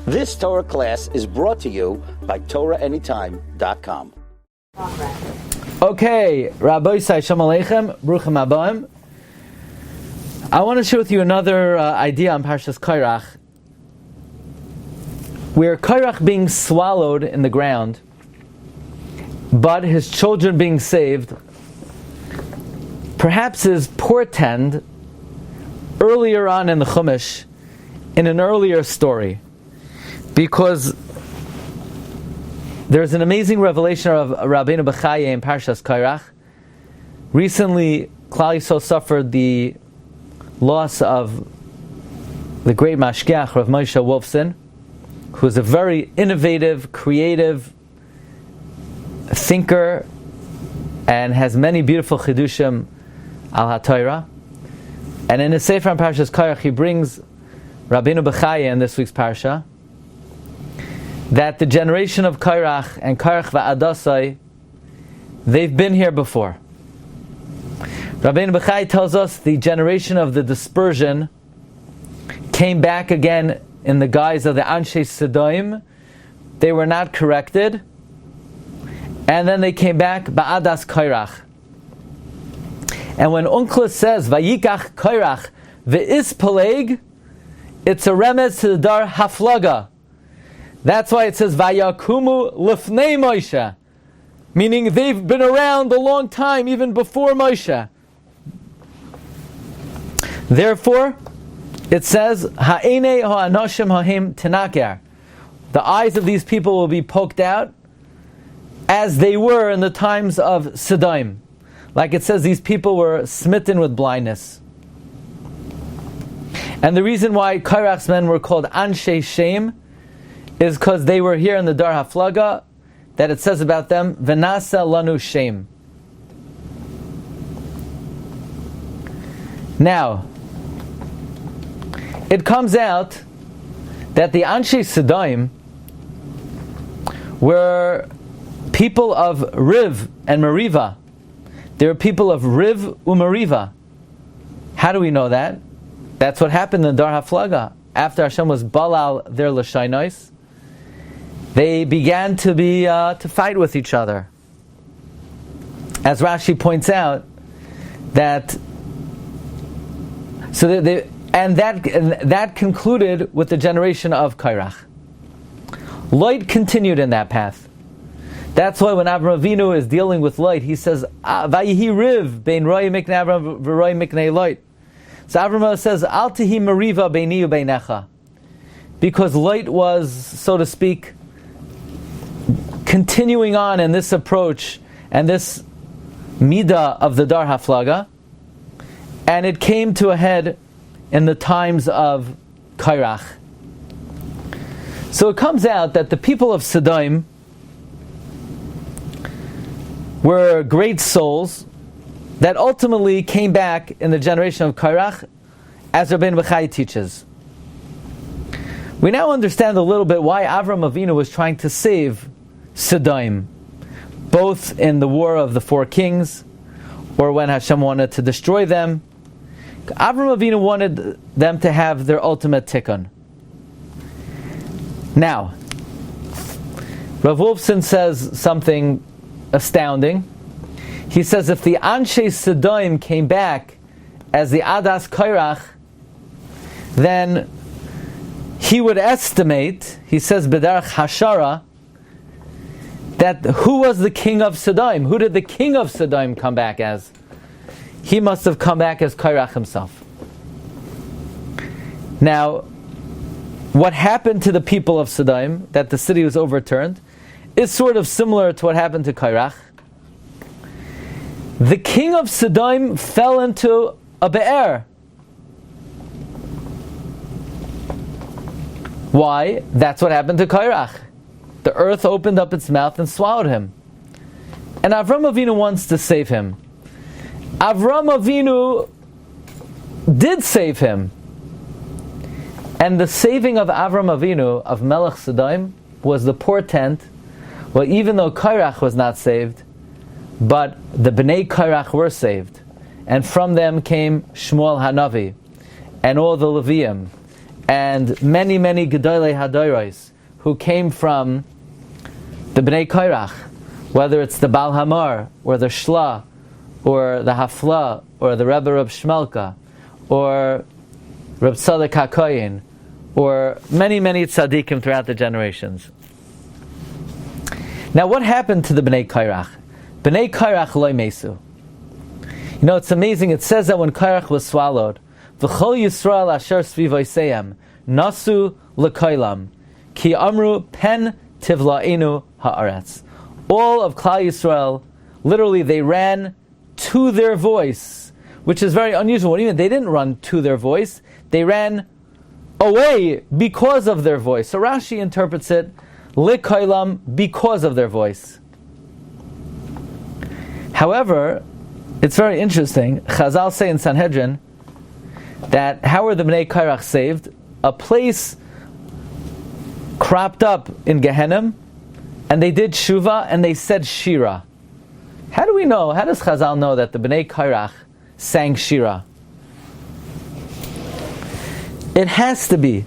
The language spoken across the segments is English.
This Torah class is brought to you by TorahAnytime.com. Okay, Rabbi Yisai, Shalom Aleichem, Bruchim Abayim. I want to share with you another idea on Parshas Korach, where Korach being swallowed in the ground, but his children being saved, perhaps is portend earlier on in the Chumash, in an earlier story, because there's an amazing revelation of Rabbi Yehuda HaNasi in Parshas Korach. Recently, Klal Yisrael suffered the loss of the great mashgiach, Rabbi Moshe Wolfson, who is a very innovative, creative thinker and has many beautiful chidushim al HaTorah. And in his Sefer on Parshas Korach, he brings Rabbi Yehuda HaNasi in this week's Parsha, that the generation of Korach and Korach va'adasai, they've been here before. Rabbi Yehuda HaNasi tells us the generation of the dispersion came back again in the guise of the Anshe Sedoim. They were not corrected, and then they came back ba'adas Korach. And when Unclus says Vayikach Korach ve'is peleg, it's a remez to the dar haflaga. That's why it says Vayakumu lifnei Moshe, meaning they've been around a long time, even before Moshe. Therefore, it says Ha'enei ha'anoshim ha'im tenaker. The eyes of these people will be poked out as they were in the times of Sedaim. Like it says, these people were smitten with blindness. And the reason why Korach's men were called Anshe Shem is because they were here in the Dar HaFlaga, that it says about them, V'nasa lanu Shem. Now, it comes out that the Anshe Sedaim were people of Riv and Meriva. They were people of Riv u'Meriva. How do we know that? That's what happened in Dar HaFlaga. After Hashem was balal their l'shainos, they began to fight with each other. As Rashi points out, that that concluded with the generation of Korach. Light continued in that path. That's why when Avraham Avinu is dealing with light, he says, "Vayihi riv bein roi miknei Avraham v'roi miknei light." So Avraham says, "Al tihi meriva beini ubeinecha," because light was, so to speak, continuing on in this approach and this midah of the Dar HaFlaga, and it came to a head in the times of Korach. So it comes out that the people of Sedaim were great souls that ultimately came back in the generation of Korach, as Rabbi Yehuda HaNasi teaches. We now understand a little bit why Avraham Avinu was trying to save Sedaim, both in the war of the four kings, or when Hashem wanted to destroy them. Avraham Avinu wanted them to have their ultimate tikkun. Now, Rav Wolfson says something astounding. He says if the Anshe Sedaim came back as the Adas Korach, then he would estimate, he says B'derech Hashara, that who was the king of Sedaim? Who did the king of Sedaim come back as? He must have come back as Korach himself. Now, what happened to the people of Sedaim, that the city was overturned, is sort of similar to what happened to Korach. The king of Sedaim fell into a be'er. Why? That's what happened to Korach. The earth opened up its mouth and swallowed him. And Avraham Avinu wants to save him. Avraham Avinu did save him. And the saving of Avraham Avinu, of Melech Sedaim, was the portent. Well, even though Korach was not saved, but the Bnei Korach were saved. And from them came Shmuel Hanavi, and all the Levium, and many Gedolei Hadoros who came from the Bnei Korach, whether it's the Baal Hamar, or the Shla, or the Hafla, or the Rebbe Reb Shmelka, or Reb Tzadok HaKoyin, or many tzaddikim throughout the generations. Now, what happened to the Bnei Korach? Bnei Korach loy mesu. You know, it's amazing. It says that when Korach was swallowed, V'chol Yisrael asher svivoseim nasu lekoilam ki amru pen tivlaenu haaretz. All of Klal Yisrael, literally, they ran to their voice, which is very unusual. What do you mean? They didn't run to their voice; they ran away because of their voice. So Rashi interprets it lekoilam, because of their voice. However, it's very interesting. Chazal say in Sanhedrin that how were the Bnei Korach saved? A place cropped up in Gehenna, and they did Shuvah, and they said Shira. How do we know? How does Chazal know that the Bnei Korach sang Shira? It has to be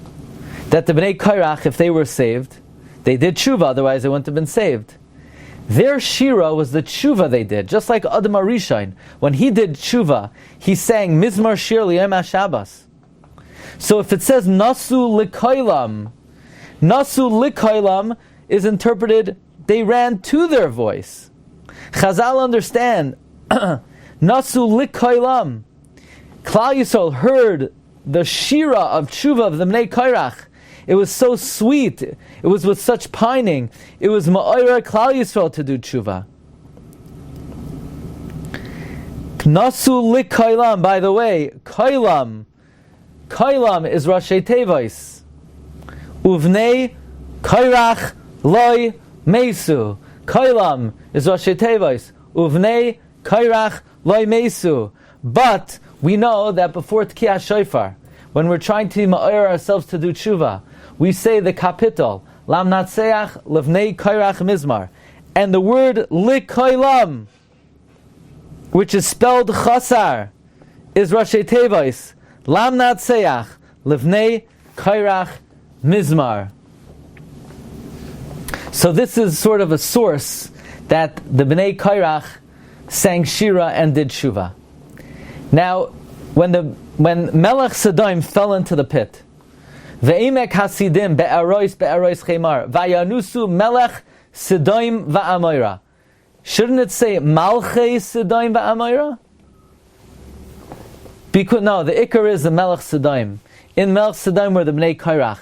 that the Bnei Korach, if they were saved, they did Shuvah, otherwise they wouldn't have been saved. Their Shira was the Tshuva they did, just like Adam HaRishon. When he did Tshuva, he sang Mizmar Shir L'Yom HaShabbos. So if it says Nasu L'Koilam, Nasu L'Koilam is interpreted, they ran to their voice. Chazal understand, Nasu L'Koilam. Klal Yisrael heard the Shira of Tshuva of the Bnei Korach. It was so sweet. It was with such pining. It was Ma'orer Klal Yisrael to do tshuva. Nasu L'Koilam. By the way, Koilam is Rashi Tevois. Uvnei Korach loy mesu. Koilam is Rashi Tevois. Uvnei Korach loy mesu. But we know that before Tkiyah Shofar, when we're trying to ma'or ourselves to do tshuva, we say the capital Lam Natseach Levnei Korach Mizmar, and the word L'Koilam, which is spelled Chasar, is Rashi Tevois Lam Natseach Levnei Korach Mizmar. So this is sort of a source that the Bnei Korach sang Shira and did Shuvah. Now, when Melech Sodom fell into the pit, Ve'imek Hasidim be'arois chemar vayanusu Melech Sodom va'amoira. Shouldn't it say Malchei Sodom va'amoira? Because no, the Ikar is the Melech Sodom. In Melech Sodom were the Bnei Korach,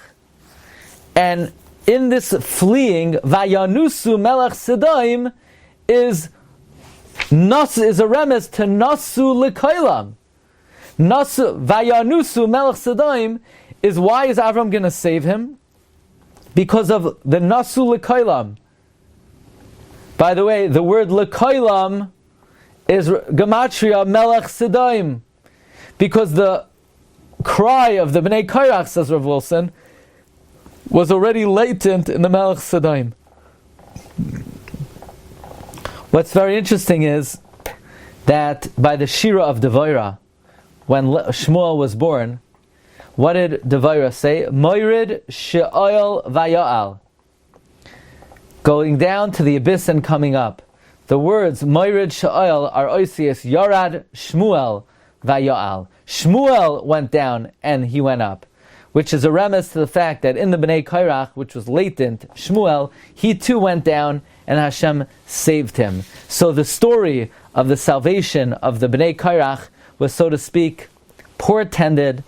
and in this fleeing vayanusu Melech Sodom is a remes to Nasu L'Koilam. Nasu Vayanusu Melech Sodom is, why is Avraham going to save him? Because of the Nasu L'Koilam. By the way, the word L'Koilam is Gematria Melech Sodom, because the cry of the Bnei Korach, says Rav Wolfson, was already latent in the Melech Sodom. What's very interesting is that by the Shira of Devorah, when Shmuel was born, what did Devorah say? Moirid she'oil vaya'al. Going down to the abyss and coming up. The words Moirid she'oil are oisius Yorad Shmuel vaya'al. Shmuel went down and he went up, which is a remes to the fact that in the Bnei Korach, which was latent, Shmuel, he too went down and Hashem saved him. So the story of the salvation of the Bnei Korach was, so to speak, portended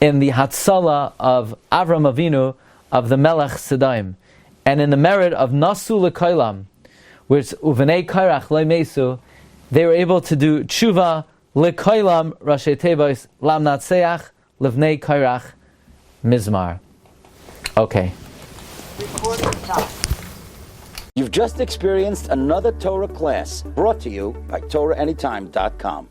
in the Hatzalah of Avraham Avinu of the Melech Sodom, and in the merit of Nasu L'Koilam, which Uvnei Korach loy mesu, they were able to do tshuva L'Koilam Rashi Tevois Lam Natseach Levnei Korach Mizmar. Okay. You've just experienced another Torah class brought to you by TorahAnytime.com.